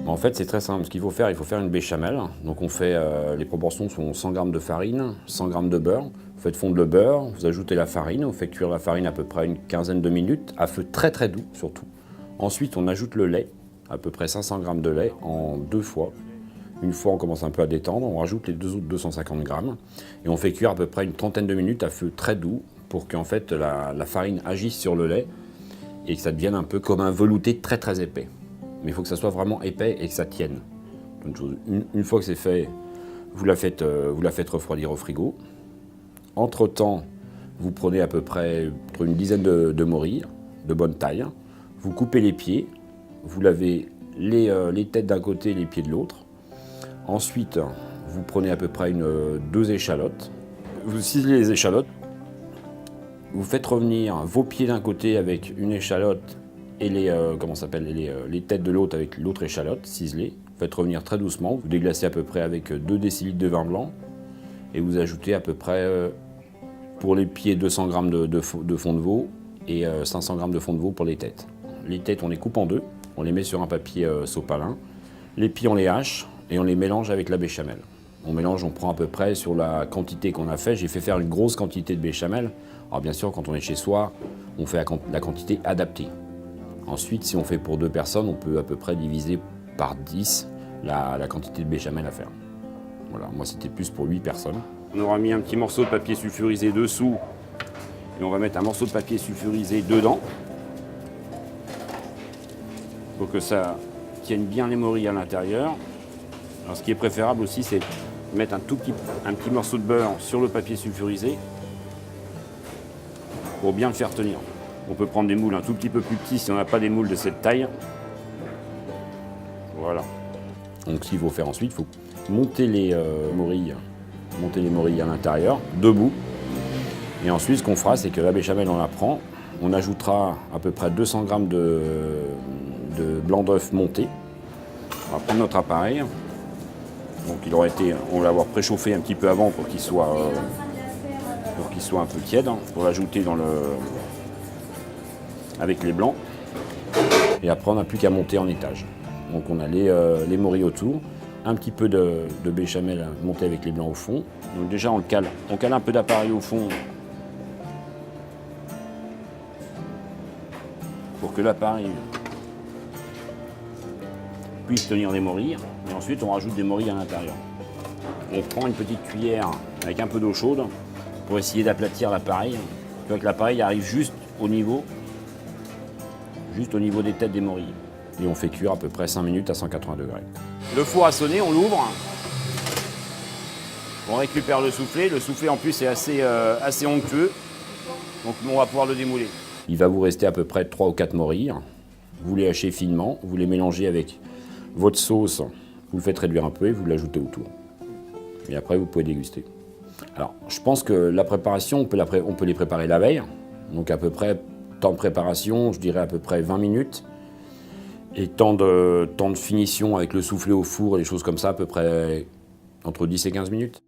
En fait, c'est très simple. Ce qu'il faut faire, il faut faire une béchamel. Donc on fait, les proportions sont 100 g de farine, 100 g de beurre. Vous faites fondre le beurre, vous ajoutez la farine, vous faites cuire la farine à peu près une quinzaine de minutes, à feu très très doux surtout. Ensuite, on ajoute le lait, à peu près 500 g de lait en 2 fois. Une fois, on commence un peu à détendre, on rajoute les deux autres 250 g et on fait cuire à peu près une trentaine de minutes à feu très doux pour qu'en fait la farine agisse sur le lait et que ça devienne un peu comme un velouté très très épais. Mais il faut que ça soit vraiment épais et que ça tienne. Une fois que c'est fait, vous la faites refroidir au frigo. Entre-temps, vous prenez à peu près une dizaine de morilles de bonne taille. Vous coupez les pieds, vous lavez les têtes d'un côté et les pieds de l'autre. Ensuite, vous prenez à peu près 2 échalotes. Vous ciselez les échalotes. Vous faites revenir vos pieds d'un côté avec une échalote et les têtes de l'autre avec l'autre échalote ciselée. Vous faites revenir très doucement. Vous déglacez à peu près avec 2 décilitres de vin blanc. Et vous ajoutez à peu près, pour les pieds, 200 g de fond de veau et 500 g de fond de veau pour les têtes. Les têtes, on les coupe en 2. On les met sur un papier sopalin. Les pieds, on les hache et on les mélange avec la béchamel. On mélange, on prend à peu près sur la quantité qu'on a fait. J'ai fait faire une grosse quantité de béchamel. Alors bien sûr, quand on est chez soi, on fait la quantité adaptée. Ensuite, si on fait pour 2 personnes, on peut à peu près diviser par 10 la quantité de béchamel à faire. Voilà, moi c'était plus pour 8 personnes. On aura mis un petit morceau de papier sulfurisé dessous et on va mettre un morceau de papier sulfurisé dedans pour que ça tienne bien les morilles à l'intérieur. Alors ce qui est préférable aussi, c'est mettre un petit morceau de beurre sur le papier sulfurisé pour bien le faire tenir. On peut prendre des moules un tout petit peu plus petits si on n'a pas des moules de cette taille. Voilà. Donc ce qu'il faut faire ensuite, il faut monter les morilles à l'intérieur, debout. Et ensuite, ce qu'on fera, c'est que la béchamel, on la prend, on ajoutera à peu près 200 g de blanc d'œuf monté. On va prendre notre appareil. Donc on va l'avoir préchauffé un petit peu avant pour qu'il soit un peu tiède, pour l'ajouter avec les blancs. Et après, on n'a plus qu'à monter en étage. Donc on a les morilles autour, un petit peu de béchamel monté avec les blancs au fond. Donc déjà, on cale un peu d'appareil au fond pour que l'appareil puisse tenir les morilles. Et ensuite, on rajoute des morilles à l'intérieur. On prend une petite cuillère avec un peu d'eau chaude pour essayer d'aplatir l'appareil. Tu vois que l'appareil arrive juste au niveau des têtes des morilles. Et on fait cuire à peu près 5 minutes à 180 degrés. Le four a sonné, on l'ouvre. On récupère le soufflé. Le soufflé en plus est assez onctueux. Donc on va pouvoir le démouler. Il va vous rester à peu près 3 ou 4 morilles. Vous les hachez finement, vous les mélangez avec votre sauce. Vous le faites réduire un peu et vous l'ajoutez autour. Et après, vous pouvez déguster. Alors, je pense que la préparation, on peut les préparer la veille. Donc à peu près, temps de préparation, je dirais à peu près 20 minutes. Et temps de finition avec le soufflé au four et des choses comme ça, à peu près entre 10 et 15 minutes.